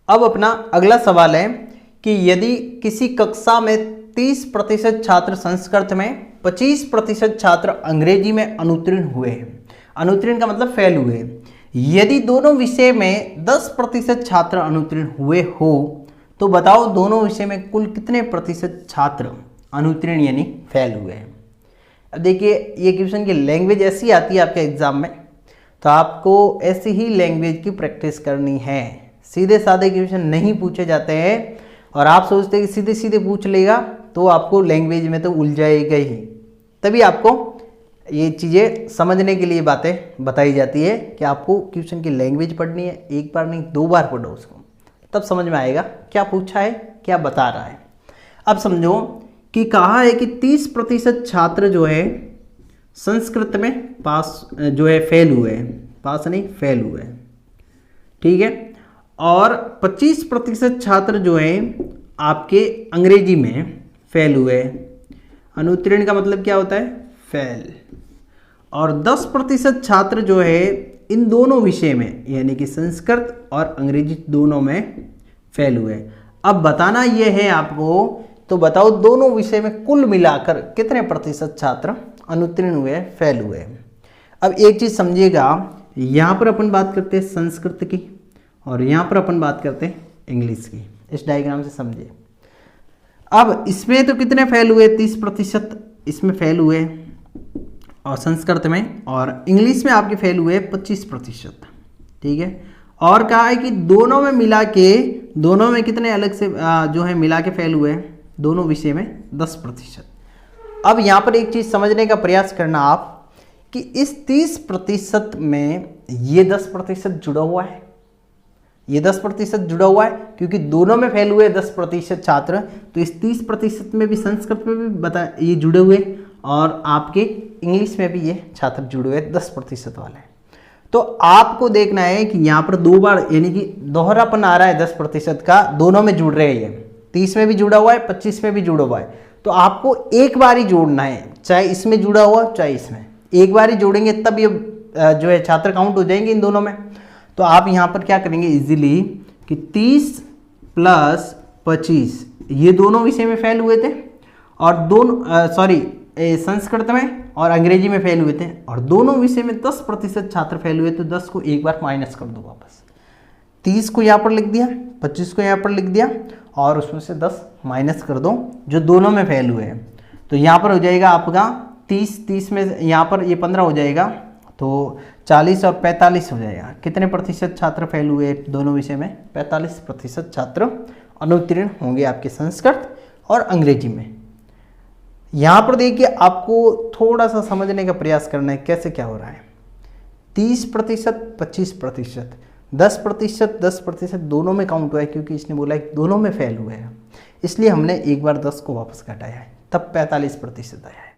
अब अपना अगला सवाल है कि यदि किसी कक्षा में 30% छात्र संस्कृत में, 25% छात्र अंग्रेजी में अनुत्तीर्ण हुए हैं। अनुत्तीर्ण का मतलब फेल हुए। यदि दोनों विषय में 10% छात्र अनुत्तीर्ण हुए हो तो बताओ दोनों विषय में कुल कितने प्रतिशत छात्र अनुत्तीर्ण यानी फेल हुए हैं। अब देखिए ये क्वेश्चन की लैंग्वेज ऐसी आती है आपके एग्जाम में, तो आपको ऐसी ही लैंग्वेज की प्रैक्टिस करनी है। सीधे साधे क्वेश्चन नहीं पूछे जाते हैं और आप सोचते हैं कि सीधे सीधे पूछ लेगा तो आपको लैंग्वेज में तो उलझाएगा ही। तभी आपको ये चीज़ें समझने के लिए बातें बताई जाती है कि आपको क्वेश्चन की लैंग्वेज पढ़नी है, एक बार नहीं 2 बार पढ़ो उसको, तब समझ में आएगा क्या पूछा है, क्या बता रहा है। अब समझो कि कहा है कि 30% छात्र जो है संस्कृत में पास जो है फेल हुए हैं, पास नहीं फेल हुए हैं, ठीक है। और 25% छात्र जो है आपके अंग्रेजी में फेल हुए हैं। अनुत्तीर्ण का मतलब क्या होता है, फेल। और 10% छात्र जो है इन दोनों विषय में यानी कि संस्कृत और अंग्रेजी दोनों में फेल हुए। अब बताना ये है आपको, तो बताओ दोनों विषय में कुल मिलाकर कितने प्रतिशत छात्र अनुत्तीर्ण हुए, फेल हुए। अब एक चीज़ समझिएगा, यहाँ पर अपन बात करते हैं संस्कृत की और यहाँ पर अपन बात करते हैं इंग्लिश की। इस डायग्राम से समझिए। अब इसमें तो कितने फेल हुए, 30% इसमें फेल हुए और संस्कृत में, और इंग्लिश में आपके फेल हुए 25%, ठीक है। और कहा है कि दोनों में मिला के, दोनों में कितने अलग से जो है मिला के फेल हुए दोनों विषय में 10%। अब यहाँ पर एक चीज़ समझने का प्रयास करना आप कि इस 30% में ये 10% जुड़ा हुआ है, ये 10% जुड़ा हुआ है क्योंकि दोनों में फेल हुए 10% छात्र, तो इस 30% में भी संस्कृत में भी बता ये जुड़े हुए और आपके इंग्लिश में भी ये छात्र जुड़े हुए 10% वाले। तो आपको देखना है कि यहाँ पर 2 बार यानी कि दोहरापन आ रहा है 10% का, दोनों में जुड़ रहे हैं, ये 30 में भी जुड़ा हुआ है, 25 में भी जुड़ा हुआ है। तो आपको एक बार ही जोड़ना है, चाहे इसमें जुड़ा हुआ चाहे इसमें, एक बार ही जोड़ेंगे तब ये जो है छात्र काउंट हो जाएंगे इन दोनों में। तो आप यहाँ पर क्या करेंगे इजीली कि 30 + 25 ये दोनों विषय में फेल हुए थे और दोनों संस्कृत में और अंग्रेजी में फेल हुए थे और दोनों विषय में 10% छात्र फेल हुए, तो 10 को एक बार माइनस कर दो वापस। 30 को यहाँ पर लिख दिया, 25 को यहाँ पर लिख दिया और उसमें से 10 माइनस कर दो जो दोनों में फेल हुए हैं। तो यहाँ पर हो जाएगा आपका 30 में यहाँ पर ये 15 हो जाएगा, तो 40 और 45 हो जाएगा। कितने प्रतिशत छात्र फेल हुए दोनों विषय में, 45% छात्र अनुत्तीर्ण होंगे आपके संस्कृत और अंग्रेजी में। यहाँ पर देखिए आपको थोड़ा सा समझने का प्रयास करना है कैसे क्या हो रहा है। 30%, 25%, 10% दोनों में काउंट हुआ है क्योंकि इसने बोला है दोनों में फेल हुए हैं, इसलिए हमने एक बार 10 को वापस घटाया है, तब 45% आया है।